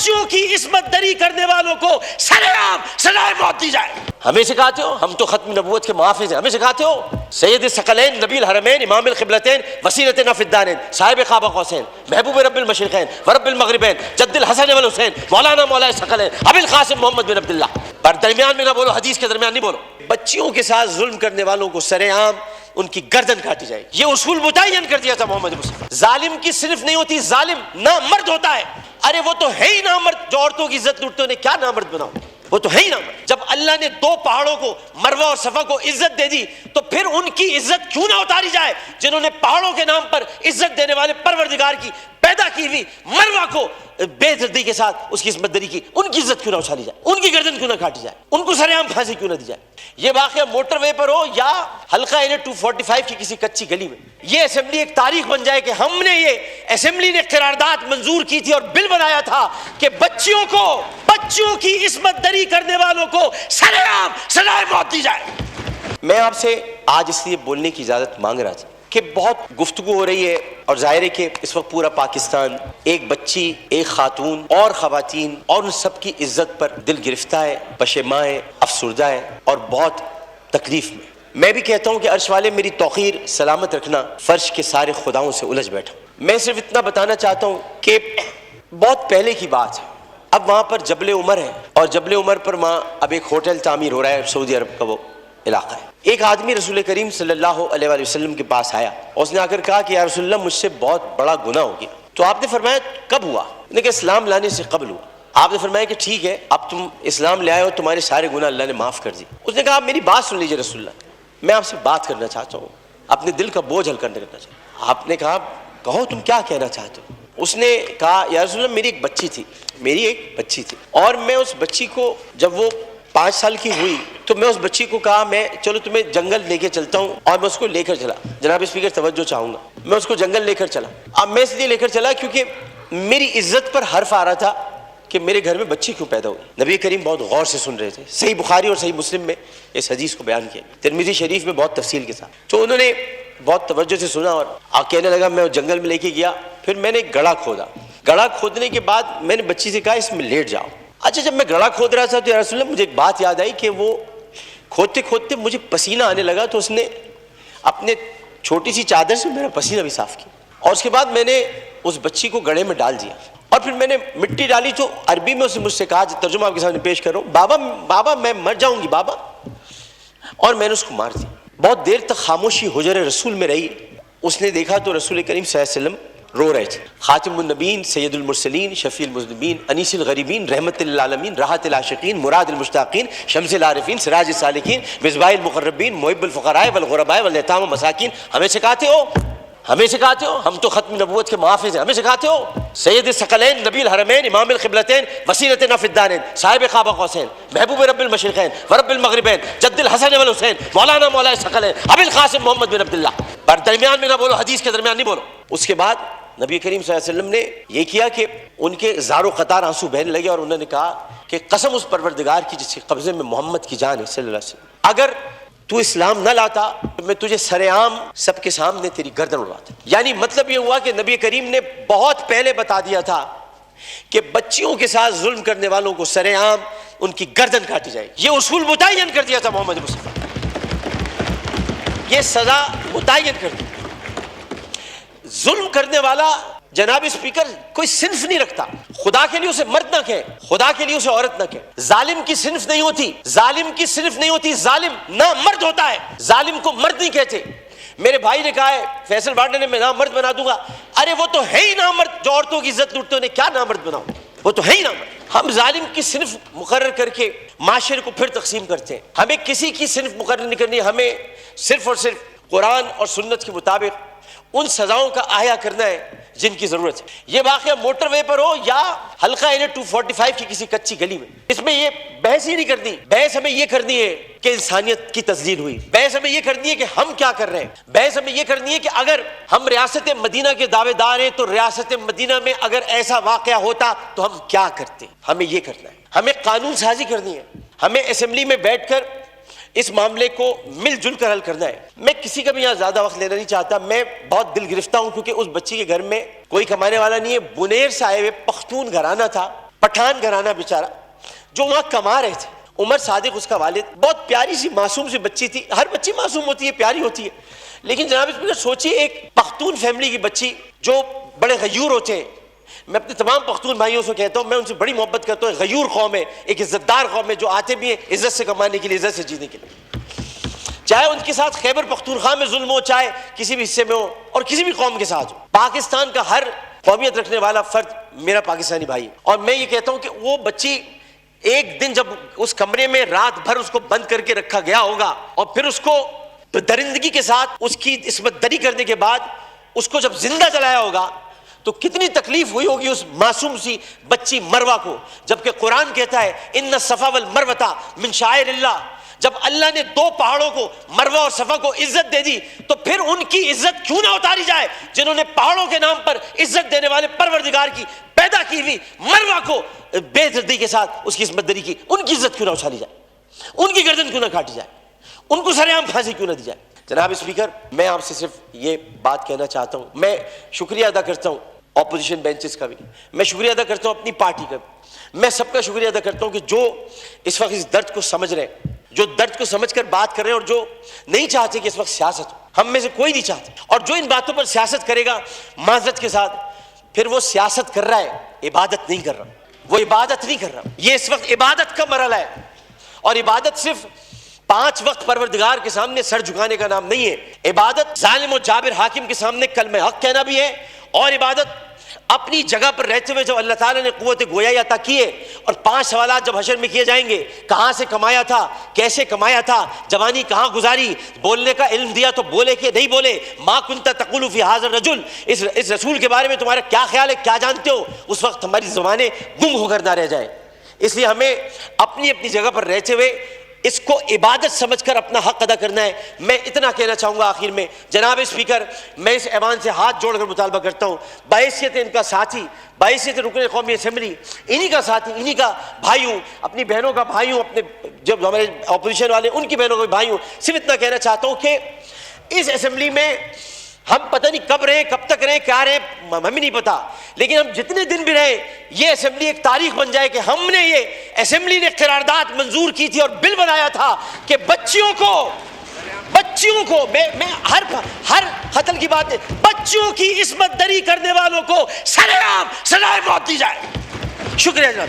بچوں کی عصمت دری کرنے والوں کو سرے عام سزائے موت دی جائے۔ ہمیں سکھاتے ہو، ہم تو ختم نبوت کے محافظ ہیں، ہمیں سکھاتے ہو سید الثقلین نبی الحرمین امام القبلتین وسیلتنا فی الدارین صاحب قاب قوسین محبوب رب المشرقین ورب المغربین جد الحسن والحسین مولانا مولا الثقلین ابی القاسم محمد بن عبداللہ، پر درمیان میں نہ بولو، حدیث کے درمیان نہیں بولو۔ بچیوں کے ساتھ ظلم کرنے والوں کو سرے عام ان کی گردن کاٹی جائے، یہ اصول متعین کر دیا تھا محمد مصطفیٰ۔ ظالم کی صرف نہیں ہوتی، ظالم نامرد ہوتا ہے۔ ارے وہ تو ہے ہی نامرد، جو عورتوں کی عزت لوٹتے انہیں کیا نامرد بناؤ، وہ تو ہے ہی نامرد۔ جب اللہ نے دو پہاڑوں کو مروہ اور صفا کو عزت دے دی تو پھر ان کی عزت کیوں نہ اتاری جائے، جنہوں نے پہاڑوں کے نام پر عزت دینے والے پروردگار کی پیدا کی ہوئی مروہ کو بے دردی کے ساتھ اس کی عصمت دری کی، ان کی عزت کیوں نہ اچھالی جائے، ان کی گردن کیوں نہ کاٹی جائے، ان کو سرے عام پھانسی کیوں نہ دی جائے۔ یہ واقعہ موٹر وے پر ہو یا حلقہ این 245 کی کسی کچی گلی میں، یہ اسمبلی ایک تاریخ بن جائے کہ ہم نے، یہ اسمبلی نے قرارداد منظور کی تھی اور بل بنایا تھا کہ بچوں کی عصمت دری کرنے والوں کو سرے عام سزائے موت دی جائے۔ میں آپ سے آج اس لیے بولنے کی اجازت مانگ رہا تھا کہ بہت گفتگو ہو رہی ہے اور ظاہر ہے کہ اس وقت پورا پاکستان ایک بچی، ایک خاتون اور خواتین اور ان سب کی عزت پر دل گرفتہ ہے، پشیماں ہے، افسردہ ہے اور بہت تکلیف میں۔ میں بھی کہتا ہوں کہ عرش والے میری توقیر سلامت رکھنا، فرش کے سارے خداؤں سے الجھ بیٹھا۔ میں صرف اتنا بتانا چاہتا ہوں کہ بہت پہلے کی بات ہے، اب وہاں پر جبل عمر ہے اور جبل عمر پر وہاں اب ایک ہوٹل تعمیر ہو رہا ہے، سعودی عرب کا وہ علاقہ ہے۔ ایک آدمی رسول کریم صلی اللہ علیہ وآلہ وسلم کے پاس آیا، اس نے آ کر کہا کہ یا رسول اللہ مجھ سے بہت بڑا گناہ ہو گیا۔ تو آپ نے فرمایا کب ہوا؟ نے کہا اسلام لانے سے قبل ہوا۔ آپ نے فرمایا کہ ٹھیک ہے، اب تم اسلام لے آئے ہو، تمہارے سارے گناہ اللہ نے معاف کر دیے۔ اس نے کہا آپ میری بات سن لیجیے رسول اللہ، میں آپ سے بات کرنا چاہتا ہوں، اپنے دل کا بوجھ ہلکا کرنا چاہتا ہوں۔ آپ نے کہا کہو تم کیا کہنا چاہتے ہو؟ اس نے کہا یا رسول اللہ میری ایک بچی تھی اور میں اس بچی کو جب وہ 5 سال کی ہوئی تو میں اس بچی کو کہا میں چلو تمہیں جنگل لے کے چلتا ہوں، اور میں اس کو لے کر چلا۔ جناب اسپیکر توجہ چاہوں گا، میں اس کو جنگل لے کر چلا۔ اب میں اس لیے لے کر چلا کیونکہ میری عزت پر حرف آ رہا تھا کہ میرے گھر میں بچی کیوں پیدا ہوئی۔ نبی کریم بہت غور سے سن رہے تھے، صحیح بخاری اور صحیح مسلم میں اس حدیث کو بیان کیا، ترمذی شریف میں بہت تفصیل کے ساتھ۔ تو انہوں نے بہت توجہ سے سنا اور کہنے لگا میں جنگل میں لے کے گیا، پھر میں نے ایک گڑھا کھودا، گڑھا کھودنے کے بعد میں نے بچی سے کہا اس میں لیٹ جاؤ۔ اچھا جب میں گڑھا کھود رہا تھا تو یا رسول اللہ مجھے ایک بات یاد آئی کہ وہ کھودتے کھودتے مجھے پسینہ آنے لگا، تو اس نے اپنے چھوٹی سی چادر سے میرا پسینہ بھی صاف کیا، اور اس کے بعد میں نے اس بچی کو گڑھے میں ڈال دیا اور پھر میں نے مٹی ڈالی تو عربی میں اس نے مجھ سے کہا، ترجمہ آپ کے سامنے پیش کر رہا ہوں، بابا میں مر جاؤں گی بابا، اور میں نے اس کو مار دیا۔ بہت دیر تک خاموشی حجر رسول میں رہی، اس نے دیکھا تو رسول کریم صلی اللہ علیہ وسلم رو رہے تھے، خاتم النبیین سید المرسلین شفیع المذنبین انیس الغریبین رحمت للعالمین راحت العاشقین مراد المشتاقین شمس العارفین سراج السالکین مصباح المقربین محب الفقراء والغرباء والیتام والمساکین۔ ہمیں سکھاتے ہو، ہم تو ختم نبوت کے محافظ ہیں، ہمیں سکھاتے ہو سید الثقلین نبی الحرمین امام القبلتین وسیلتنا فی الدارین صاحب قاب قوسین محبوب رب المشرقین ورب المغربین جد الحسن والحسین مولانا مولا الثقلین ابی القاسم محمد بن عبداللہ، پر درمیان میں نہ بولو، حدیث کے درمیان نہیں بولو۔ اس کے بعد نبی کریم صلی اللہ علیہ وسلم نے یہ کیا کہ ان کے زار و قطار آنسو بہنے لگے اور انہوں نے کہا کہ قسم اس پروردگار کی جس کے قبضے میں محمد کی جان ہے صلی اللہ علیہ وسلم، اگر تو اسلام نہ لاتا تو میں تجھے سرے عام سب کے سامنے تیری گردن اڑواتا۔ یعنی مطلب یہ ہوا کہ نبی کریم نے بہت پہلے بتا دیا تھا کہ بچیوں کے ساتھ ظلم کرنے والوں کو سرے عام ان کی گردن کاٹی جائے، یہ اصول متعین کر دیا تھا محمد مصطفیٰ، یہ سزا متعین کر دی۔ ظلم کرنے والا جناب اسپیکر کوئی صنف نہیں رکھتا، خدا کے لیے اسے مرد نہ کہیں، خدا کے لیے اسے عورت نہ کہیں۔ ظالم کی صنف نہیں ہوتی، ظالم نہ مرد ہوتا ہے، ظالم کو مرد نہیں کہتے۔ میرے بھائی نے کہا ہے فیصل بانڈے نے میں نامرد بنا دوں گا، ارے وہ تو ہے ہی نامرد، جو عورتوں کی عزت لوٹتے انہیں کیا نامرد بناؤ، وہ تو ہے ہی نامرد۔ ہم ظالم کی صنف مقرر کر کے معاشرے کو پھر تقسیم کرتے ہیں، ہمیں کسی کی صنف مقرر نہیں کرنی، ہمیں صرف اور صرف قرآن اور سنت کے مطابق ان سزاؤں کا احیا کرنا ہے جن کی ضرورت ہے۔ یہ واقعہ موٹر وے پر ہو یا حلقہ این 245 کی کسی کچی گلی میں، اس میں یہ بحث ہی نہیں کرنی۔ بحث ہمیں یہ کرنی ہے کہ انسانیت کی تذلیل ہوئی، بحث ہمیں یہ کرنی ہے کہ ہم کیا کر رہے ہیں، بحث ہمیں یہ کرنی ہے کہ اگر ہم ریاست مدینہ کے دعوے دار ہیں تو ریاست مدینہ میں اگر ایسا واقعہ ہوتا تو ہم کیا کرتے، ہمیں یہ کرنا ہے۔ ہمیں قانون سازی کرنی ہے، ہمیں اسمبلی میں بیٹھ کر اس معاملے کو مل جل کر حل کرنا ہے۔ میں کسی کا بھی یہاں زیادہ وقت لینا نہیں چاہتا، میں بہت دل گرفتہ ہوں کیونکہ اس بچی کے گھر میں کوئی کمانے والا نہیں ہے، بنیر سے آئے ہوئے پختون گھرانہ تھا، پٹھان گھرانہ بیچارہ جو وہاں کما رہے تھے. عمر صادق اس کا والد, بہت پیاری سی معصوم سی بچی تھی. ہر بچی معصوم ہوتی ہے, پیاری ہوتی ہے, لیکن جناب اسپیکر سوچیے ایک پختون فیملی کی بچی جو بڑے غیور ہوتے ہیں. میں اپنے تمام پختون بھائیوں سے کہتا ہوں, میں ان سے بڑی محبت کرتا ہوں. غیور قوم ہے, ایک عزت دار قوم ہے, جو آتے بھی ہیں عزت سے کمانے کے لیے, عزت سے جینے کے لیے. چاہے ان کے ساتھ خیبر پختونخوا میں ظلم ہو, چاہے کسی بھی حصے میں ہو, اور کسی بھی قوم کے ساتھ ہو. پاکستان کا ہر قومیت رکھنے والا فرد میرا پاکستانی بھائی ہے. اور میں یہ کہتا ہوں کہ وہ بچی ایک دن جب اس کمرے میں رات بھر اس کو بند کر کے رکھا گیا ہوگا, اور پھر اس کو درندگی کے ساتھ اس کی عصمت دری کرنے کے بعد اس کو جب زندہ جلایا ہوگا, تو کتنی تکلیف ہوئی ہوگی اس معصوم سی بچی مروہ کو. جبکہ قرآن کہتا ہے ان الصفا والمروہ من شعائر اللہ. جب اللہ نے دو پہاڑوں کو, مروہ اور صفا کو, عزت دے دی, تو پھر ان کی عزت کیوں نہ اتاری جائے جنہوں نے پہاڑوں کے نام پر عزت دینے والے پروردگار کی پیدا کی ہوئی مروہ کو بے دردی کے ساتھ اس کی عصمت دری کی, ان کی عزت کیوں نہ اچھالی جائے, ان کی گردن کیوں نہ کاٹی جائے, ان کو سرعام پھانسی کیوں نہ دی جائے. جناب اسپیکر, میں آپ سے صرف یہ بات کہنا چاہتا ہوں. میں شکریہ ادا کرتا ہوں اپوزیشن بینچز کا بھی, میں شکریہ ادا کرتا ہوں اپنی پارٹی کا بھی, میں سب کا شکریہ ادا کرتا ہوں کہ جو اس وقت اس درد کو سمجھ رہے ہیں, جو درد کو سمجھ کر بات کر رہے ہیں, اور جو نہیں چاہتے کہ اس وقت سیاست ہو. ہم میں سے کوئی نہیں چاہتا, اور جو ان باتوں پر سیاست کرے گا معذرت کے ساتھ, پھر وہ سیاست کر رہا ہے, عبادت نہیں کر رہا. وہ عبادت نہیں کر رہا. یہ اس وقت عبادت کا مرحلہ ہے, اور عبادت صرف 5 وقت پروردگار کے سامنے سر جھکانے کا نام نہیں ہے. عبادت ظالم و جابر حاکم کے سامنے کلمہ حق کہنا بھی ہے, اور عبادت اپنی جگہ پر رہتے ہوئے جب اللہ تعالیٰ نے قوت گویائی عطا کیے, اور 5 سوالات جب حشر میں کیے جائیں گے, کہاں سے کمایا تھا, کیسے کمایا تھا, جوانی کہاں گزاری, بولنے کا علم دیا تو بولے کہ نہیں بولے, ما کنت تقول فی ھذا الرجل, اس رسول کے بارے میں تمہارا کیا خیال ہے, کیا جانتے ہو, اس وقت ہماری زبانیں گم ہو کر نہ رہ جائیں. اس لیے ہمیں اپنی اپنی جگہ پر رہتے ہوئے اس کو عبادت سمجھ کر اپنا حق ادا کرنا ہے. میں اتنا کہنا چاہوں گا آخر میں, جناب اسپیکر, میں اس ایوان سے ہاتھ جوڑ کر مطالبہ کرتا ہوں, بحیثیت ان کا ساتھی, بحیثیت رکن قومی اسمبلی, انہی کا ساتھی, انہی کا بھائی ہوں, اپنی بہنوں کا بھائی ہوں, اپنے جب ہمارے اپوزیشن والے ان کی بہنوں کا بھائی ہوں, صرف اتنا کہنا چاہتا ہوں کہ اس اسمبلی میں ہم پتہ نہیں کب رہے, کب تک رہے, کیا رہے, ہمیں نہیں پتا, لیکن ہم جتنے دن بھی رہے, یہ اسمبلی ایک تاریخ بن جائے کہ ہم نے, یہ اسمبلی نے قرارداد منظور کی تھی اور بل بنایا تھا کہ بچیوں کو میں ہر قتل کی بات ہے, بچیوں کی عصمت دری کرنے والوں کو سرعام سزائے موت دی جائے. شکریہ جناب.